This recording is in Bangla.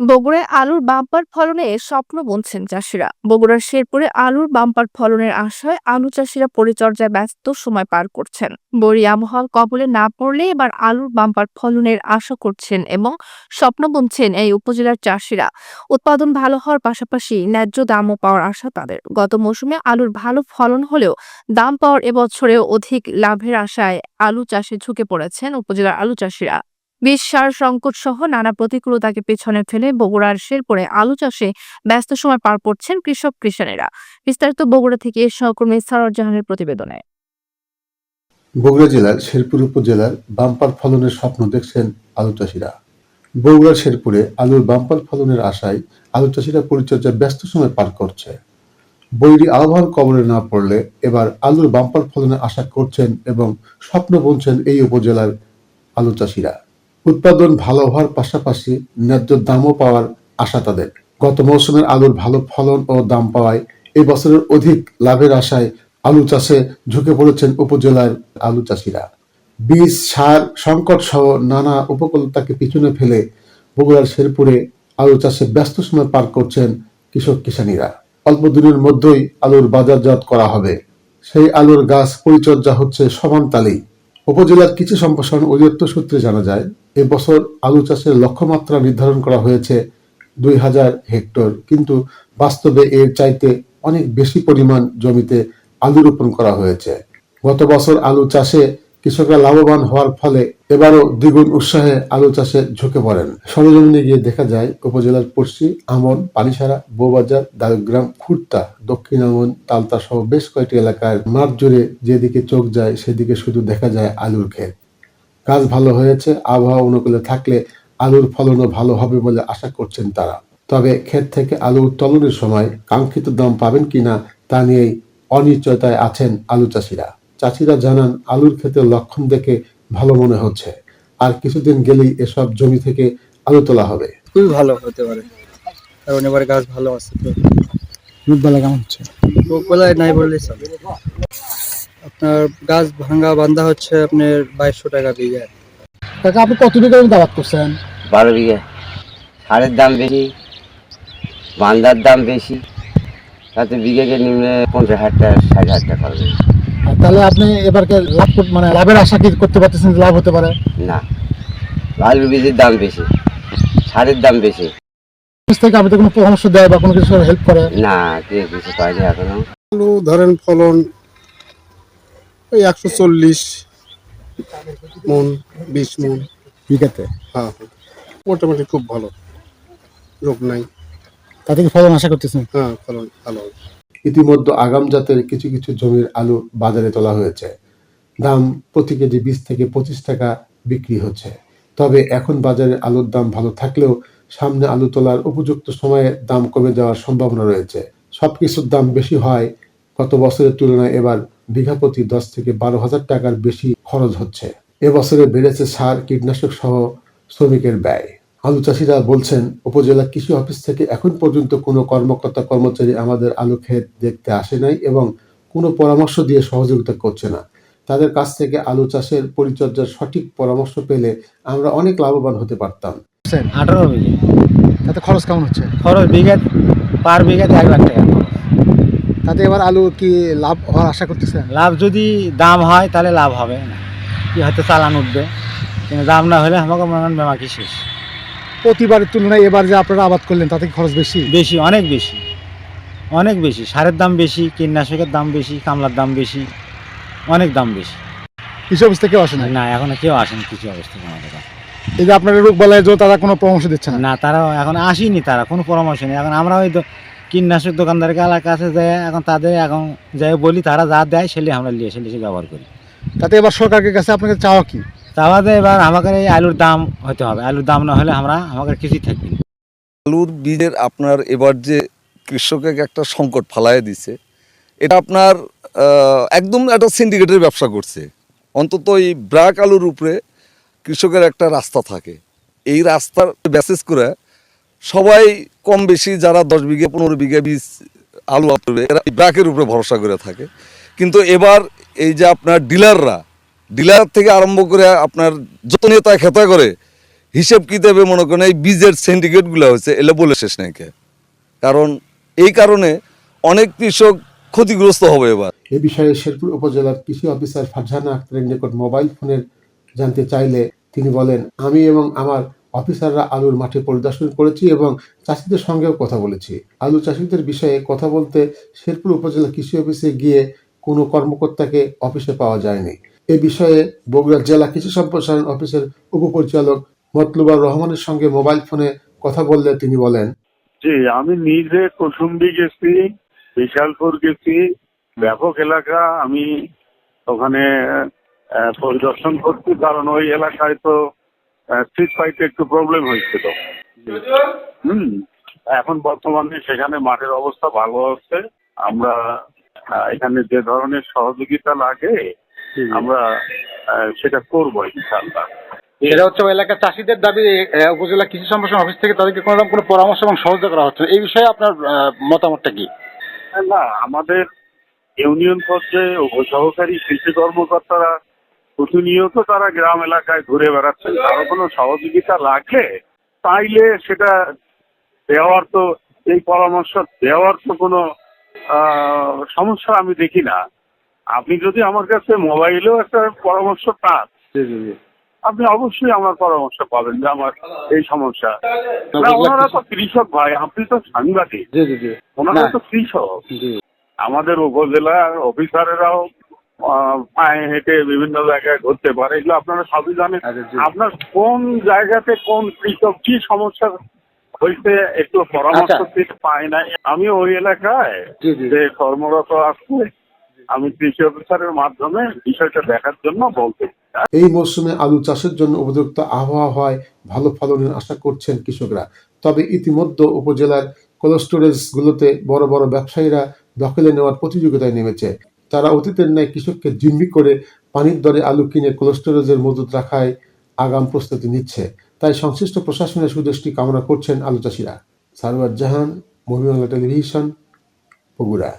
বগুড়ায় আলুর বাম্পার ফলনে স্বপ্ন বুনছেন চাষিরা। বগুড়ার শেরপুরে আলুর বাম্পার ফলনের আশায় আলু চাষিরা পরিচর্যায় ব্যস্ত সময় পার করছেন। বৈরী আবহাওয়ার কবলে না পড়লে এবার আলুর বাম্পার ফলনের আশা করছেন এবং স্বপ্ন বুনছেন এই উপজেলার চাষিরা। উৎপাদন ভালো হওয়ার পাশাপাশি ন্যায্য দামও পাওয়ার আশা তাদের। গত মৌসুমে আলুর ভালো ফলন হলেও দাম পাওয়ার এবছরেও অধিক লাভের আশায় আলু চাষে ঝুঁকে পড়েছেন উপজেলার আলু চাষিরা। বীজ সার সংকট সহ নানা প্রতিকূলতাকে পেছনে ফেলে বগুড়ার শেরপুরে আলু চাষে ব্যস্ত সময় পার করছেন কৃষানেরা। বিস্তারিত বগুড়া থেকে সহকর্মী সারোয়ার জাহানের প্রতিবেদনে। বগুড়া জেলার শেরপুর উপজেলার বাম্পার ফলনের স্বপ্ন দেখছেন আলু চাষিরা। বগুড়ার শেরপুরে আলুর বাম্পার ফলনের আশায় আলু চাষিরা পরিচর্যায় ব্যস্ত সময় পার করছে। বৈরী আবহাওয়ার কবলে না পড়লে এবার আলুর বাম্পার ফলনের আশা করছেন এবং স্বপ্ন বুনছেন এই উপজেলার আলু চাষিরা। উৎপাদন ভালো হওয়ার পাশাপাশি ন্যায্য দামও পাওয়ার আশা তাদের। গত মৌসুমের আলুর ভালো ফলন ও দাম পাওয়ায় এই বছরের অধিক লাভের আশায় আলু চাষে ঝুঁকে পড়েছেন উপজেলার আলু চাষিরা। বীজ সার সংকট সহ নানা উপকূলতাকে পিছনে ফেলে বগুড়ার শেরপুরে আলু চাষে ব্যস্ত সময় পার করছেন কিষানীরা। অল্প দিনের মধ্যেই আলুর বাজারজাত করা হবে। সেই আলুর গাছ পরিচর্যা হচ্ছে সমান তালেই। উপজেলার কৃষি সম্প্রসারণ অধিদপ্তর সূত্রে জানা যায়, এবছর আলু চাষের লক্ষ্যমাত্রা নির্ধারণ করা হয়েছে 2000 হেক্টর, কিন্তু বাস্তবে এর চাইতে অনেক বেশি পরিমাণ জমিতে আলু রোপণ করা হয়েছে। গত বছর আলু চাষে কৃষকরা লাভবান হওয়ার ফলে এবারও দ্বিগুণ উৎসাহে আলু চাষে ঝুঁকে পড়েন। সরেজমিনে গিয়ে দেখা যায় উপজেলার পড়শি, আমন, পানিসারা, বৌবাজার, দারুগ্রাম, খুর্তা, দক্ষিণ আমন, তালতা সহ বেশ কয়েকটি এলাকার মাঠ জুড়ে যেদিকে চোখ যায় সেদিকে শুধু দেখা যায় আলুর ক্ষেত। গাছ ভালো হয়েছে, আবহাওয়া অনুকূলে থাকলে আলুর ফলনও ভালো হবে বলে আশা করছেন তারা। তবে ক্ষেত থেকে আলু উত্তোলনের সময় কাঙ্ক্ষিত দাম পাবেন কিনা তা নিয়েই অনিশ্চয়তায় আছেন আলু চাষিরা। চাষিরা জানান, আলুর ক্ষেতের লক্ষণ দেখে ভালো মনে হচ্ছে, আর কিছুদিন গেলেই এসব জমি থেকে আলু তোলা হবে। খুবই ভালো হতে পারে, কারণ এবারে গাছ ভালো আছে। তো রোগবালা কেমন হচ্ছে? রোগবালাই নাই বললেই চলে। আপনার গাছ ভাঙ্গা বান্ধা হচ্ছে আপনার 2200 টাকা বিঘা। কাকা, আপনি কত বিঘা জমিতে আবাদ করছেন? 12 বিঘা। সারের দাম বেশি, বান্দার দাম বেশি, তাতে বিঘাকে নিম্নে 50,000 টাকা 60,000 টাকা খরচ। তাহলে আপনি এবারকে লাভ মানে লাভের আশা কি করতে পারতেছেন? লাভ হতে পারে না, আলুর বীজের দাম বেশি, সারের দাম বেশি। থেকে আপনি কোনো পরামর্শ দেয় বা কোনো কিছু হেল্প করে? না, কেউ কিছু পাইনি এখনো। আলু ধরেন ফলন ওই 140 মন, 20 মন বিঘাতে। হ্যাঁ, মোটামুটি খুব ভালো, রোগ নাই। তাতে কি ফলন আশা করতেছেন? হ্যাঁ, ফলন ভালো। ইতিমধ্যে আগাম জাতের কিছু কিছু জমির আলু বাজারে তোলা হয়েছে। দাম প্রতি কেজি 20 থেকে 25 টাকা বিক্রি হচ্ছে। তবে এখন বাজারে আলুর দাম ভালো থাকলেও সামনে আলু তোলার উপযুক্ত সময়ে দাম কমে যাওয়ার সম্ভাবনা রয়েছে। সবকিছুর দাম বেশি হয় গত বছরের তুলনায় এবার বিঘা প্রতি 10 থেকে 12,000 টাকার বেশি খরচ হচ্ছে। এবছরে বেড়েছে সার, কীটনাশক সহ শ্রমিকের ব্যয়। আলু চাষিরা বলছেন, উপজেলা কৃষি অফিস থেকে এখন পর্যন্ত কোনো কর্মচারী আমাদের আলু ক্ষেত দেখতে আসে নাই এবং কোনো পরামর্শ দিয়ে সহযোগিতা করছে না। তাদের কাছ থেকে আলু চাষের পরিচর্যার সঠিক পরামর্শ পেলে আমরা অনেক লাভবান হতে পারতাম। 18 বিঘা। তাতে খরচ কেমন হচ্ছে? খরচ বিঘা পার বিঘাতে 1 লাখ টাকা। তাতে এবার আলু কি লাভ হওয়ার আশা করতেছেন? লাভ যদি দাম হয় তাহলে লাভ হবে না, কি হয়তো চালান উঠবে, কিন্তু দাম না হলে আমাকে মনে হয় বেমা কি শেষ। প্রতিবারের তুলনায় এবার যে আপনারা আবাদ করলেন তাতে কি খরচ বেশি? বেশি, অনেক বেশি, অনেক বেশি। সারের দাম বেশি, কীটনাশকের দাম বেশি, কামলার দাম বেশি, অনেক দাম বেশি। কৃষি অফিস থেকে আসে না? না, এখনো কেউ আসেনি কিছু অবস্থা আমাদের কাছে। এই যে আপনারা রোগ বালায় তারা কোনো পরামর্শ দিচ্ছে না? না, তারাও এখন আসেনি, তারা কোনো পরামর্শ নেই। এখন আমরা ওই কীটনাশক দোকানদারের কাছে যাই, এখন তাদের এখন যাই বলি, তারা যা দেয় সেটি আমরা লিয়ে ব্যবহার করি। তাতে এবার সরকারের কাছে আপনাকে চাওয়া কি? তাহলে এবার আমাকে এই আলুর দাম হতে হবে, আলুর দাম না হলে আমাদের কিছুই থাকবে না। আলুর বীজের আপনার এবার যে কৃষকের একটা সংকট ফালায় দিছে, এটা আপনার একদম একটা সিন্ডিকেটের ব্যবসা করছে। অন্তত এই ব্র্যাক আলুর উপরে কৃষকের একটা রাস্তা থাকে, এই রাস্তার বেসিস করে সবাই কম বেশি যারা 10 বিঘা 15 বিঘা বীজ আলু করবে, এরা ব্র্যাকের উপরে ভরসা করে থাকে। কিন্তু এবার এই যে আপনার ডিলার থেকে আরম্ভ করে আপনার যত নেতা খেতা করে হিসেব কিতাবে মনে করেন এই বীজের সিন্ডিকেটগুলো হচ্ছে এলে বলে শেষ নাই কে। কারণ এই কারণে অনেক কৃষক ক্ষতিগ্রস্ত হবে এবার। এ বিষয়ে শেরপুর উপজেলার কৃষি অফিসার ফারজানা আক্তারের নিকট মোবাইল ফোনের জানতে চাইলে তিনি বলেন, আমি এবং আমার অফিসাররা আলুর মাঠে পরিদর্শন করেছি এবং চাষিদের সঙ্গেও কথা বলেছি। আলু চাষিদের বিষয়ে কথা বলতে শেরপুর উপজেলা কৃষি অফিসে গিয়ে কোনো কর্মকর্তাকে অফিসে পাওয়া যায়নি। এ বিষয়ে বগুড়া জেলা কৃষি সম্প্রসারণ অফিসের উপপরিচালক মতলুবার রহমানের সঙ্গে মোবাইল ফোনে কথা বললে তিনি বলেন, জি, আমি নিজে কুসুম্বি গেছি, বিশালপুর গেছি, ব্যাপক এলাকা আমি ওখানে পরিদর্শন করছি, কারণ ওই এলাকায় তো স্ট্রিট ফাইটে একটু প্রবলেম হয়েছিল। এখন বর্তমানে সেখানে মাঠের অবস্থা ভালো আছে। আমরা এখানে যে ধরনের সহযোগিতা লাগে আমরা সেটা করবো ইনশাআল্লাহ। সেটা হচ্ছে ওই এলাকার চাষিদের দাবি উপজেলা কৃষি সম্প্রসারণ অফিস থেকে তাদেরকে কোনো রকম কোনো পরামর্শ এবং সহযোগিতা করা হচ্ছে না। এই বিষয়ে আপনার মতামতটা কি? না, আমাদের ইউনিয়ন পর্যায়ে উপসহকারী কৃষি কর্মকর্তারা প্রতিনিয়ত তারা গ্রাম এলাকায় ঘুরে বেড়াচ্ছেন। কারো কোনো সহযোগিতা লাগলে তাইলে সেটা দেওয়ার তো, এই পরামর্শ দেওয়ার তো কোনো সমস্যা আমি দেখি না। আপনি যদি আমার কাছে মোবাইলেও একটা পরামর্শ পান, আপনি অবশ্যই আমার পরামর্শ পাবেন যে আমার এই সমস্যা। না, ওনারা তো কৃষক ভাই, আপনি তো সাংবাদিক, ওনারা তো কৃষক। আমাদের উপজেলার অফিসারেরাও পায়ে হেঁটে বিভিন্ন জায়গায় ঘুরতে পারে, এগুলো আপনারা সবই জানেন। আপনার কোন জায়গাতে কোন কৃষক কি সমস্যা হয়েছে একটু পরামর্শ দিতে পায় নাই। আমি ওই এলাকায় যে কর্মরত আছে, আমি কৃষি অফিসারের মাধ্যমে বিষয়টা দেখার জন্য বলতে। এই মৌসুমে আলু চাষের জন্য উপযুক্ত আবহাওয়া হয় ভালো ফলনের আশা করছেন কৃষকরা। তবে ইতিমধ্যে উপজেলার কোল্ড স্টোরেজগুলোতে বড় বড় ব্যবসায়ীরা দখলে নেওয়ার প্রতিযোগিতায় নেমেছে। তারা অতীতের ন্যায় কৃষককে জিম্মি করে পানির দরে আলু কিনে কোল্ড স্টোরেজের মজুত রাখায় আগাম প্রস্তুতি নিচ্ছে। তাই সংশ্লিষ্ট প্রশাসনের সুদৃষ্টি কামনা করছেন আলু চাষিরা। সারওয়ার জাহান, মহিবাংলা টেলিভিশন, বগুড়া।